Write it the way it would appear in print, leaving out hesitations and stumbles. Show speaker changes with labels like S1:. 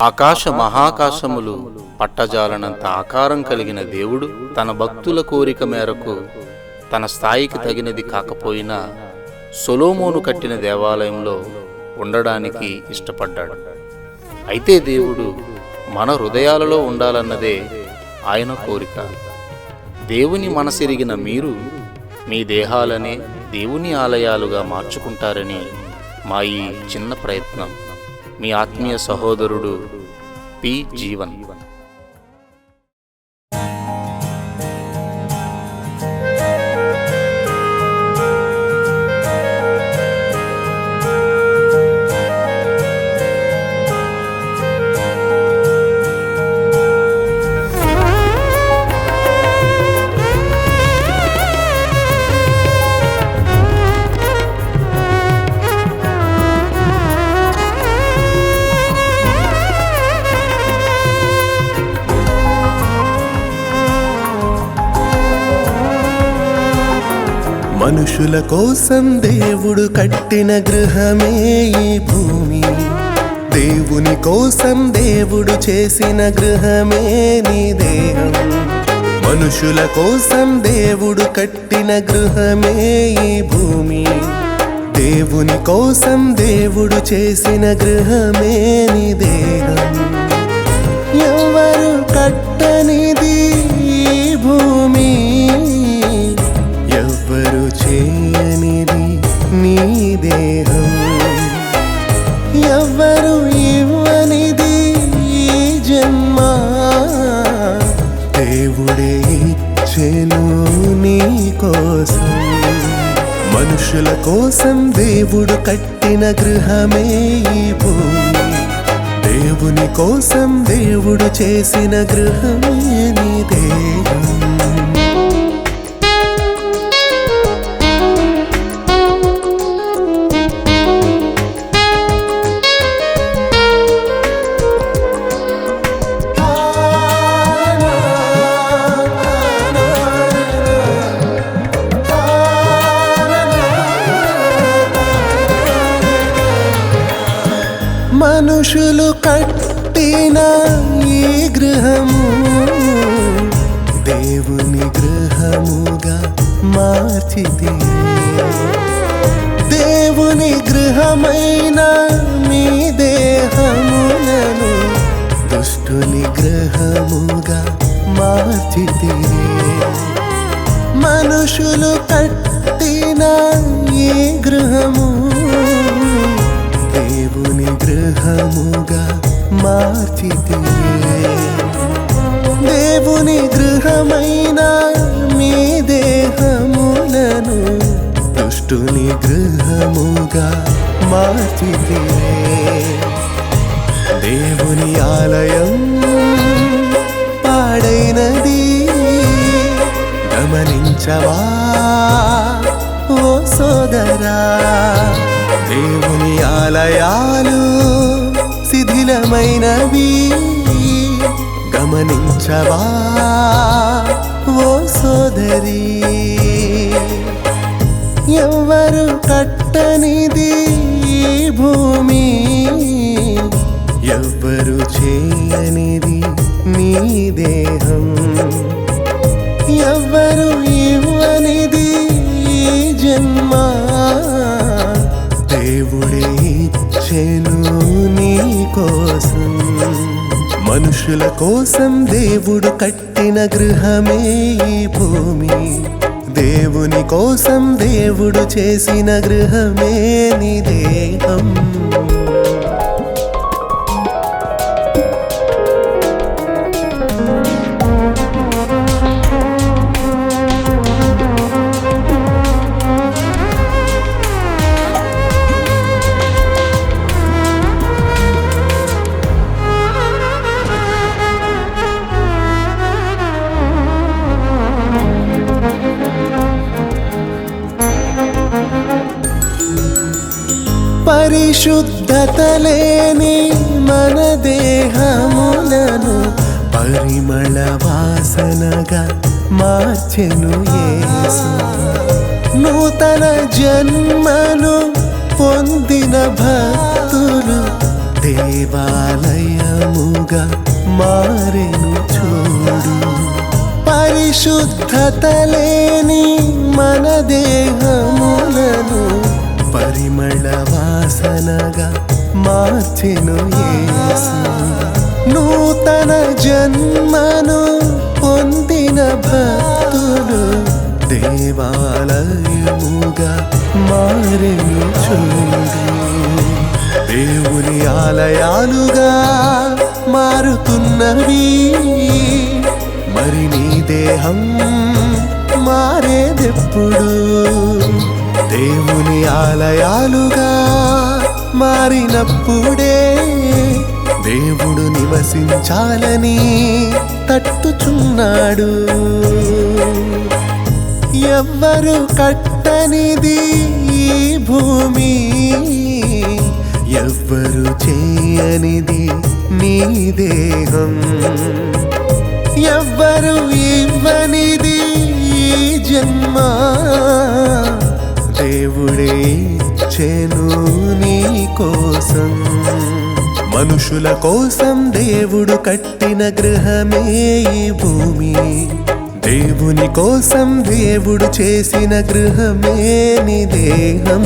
S1: ఆకాశ మహాకాశములు పట్టజాలనంత ఆకారం కలిగిన దేవుడు తన భక్తుల కోరిక మేరకు తన స్థాయికి తగినది కాకపోయినా సొలొమోను కట్టిన దేవాలయంలో ఉండడానికి ఇష్టపడ్డాడు. అయితే దేవుడు మన హృదయాలలో ఉండాలన్నదే ఆయన కోరిక. దేవుని మనసెరిగిన మీరు మీ దేహాలనే దేవుని ఆలయాలుగా మార్చుకుంటారని మా ఈ చిన్న ప్రయత్నం. మీ ఆత్మీయ సహోదరుడు పి. జీవన్.
S2: మనుషుల కోసం దేవుడు కట్టిన గృహమే ఈ భూమి. దేవుని కోసం దేవుడు చేసిన గృహమే నీ దేహం. మనుషుల కోసం దేవుడు కట్టిన గృహమే ఈ భూమి. దేవుని కోసం దేవుడు చేసిన గృహమే నీ దేహం. ఎవరు కట్టనిది ఈ భూమి, ఎవ్వరు చేయనిది నీ దేహం. ఎవ్వరు ఇవ్వనిది ఈ జన్మ, దేవుడే ఇచ్చెను నీ కోసం. మనుషుల కోసం దేవుడు కట్టిన గృహమే ఈ భూమి. దేవుని కోసం దేవుడు చేసిన గృహమే నీ దేహం. మనుషులు కట్టిన ఈ గృహము దేవుని గృహముగా మార్చితి. దేవుని గృహమైన మీ దేహములను దుష్టుని గృహముగా మార్చితి. మనుషులు కట్టిన ఈ గృహము దేవుని గృహముగా మార్చితి. దేవుని గృహమైన మీ దేహములను దుష్టుని గృహముగా మార్చితి. దేవుని ఆలయం పాడైనది గమనించవా ఓ సోదరా. దేవుని ఆలయాలు శిథిలమైనవి గమనించవా ఓ సోదరి. ఎవ్వరు కట్టనిది ఈ భూమి, ఎవ్వరు చేయనిది నీ దేహం. ఎవ్వరు ఇవ్వనిది ఈ జన్మ, దేవుడే ఇచ్చెను నీ కోసం. మనుషుల కోసం దేవుడు కట్టిన గృహమే ఈ భూమి. దేవుని కోసం దేవుడు చేసిన గృహమే నీ దేహం. పరిశుద్ధత లేని మన దేహములను పరిమళ వాసనగా మార్చెను యేసు. నూతన జన్మను పొందిన భక్తులు దేవాలయముగా మారెను చూడు. పరిశుద్ధత లేని మన దేహములను పరిమళ వాసనగా మార్చెను యేసు. నూతన జన్మను పొందిన భక్తులు దేవాలయముగా మారెను చూడు. దేవుని ఆలయాలుగా మారుతున్నవి, మరి నీ దేహం మారేదెప్పుడు? దేవుని ఆలయాలుగా మారినప్పుడే దేవుడు నివసించాలని తట్టుచున్నాడు. ఎవ్వరు కట్టనిది ఈ భూమి, ఎవ్వరు చేయనిది నీ దేహం, ఎవ్వరు ఇవ్వనిది ఈ జన్మ, దేవుడే ఇచ్చెను నీ కోసం. మనుషుల కోసం దేవుడు కట్టిన గృహమే ఈ భూమి, దేవుని కోసం దేవుడు చేసిన గృహమే నీ దేహం.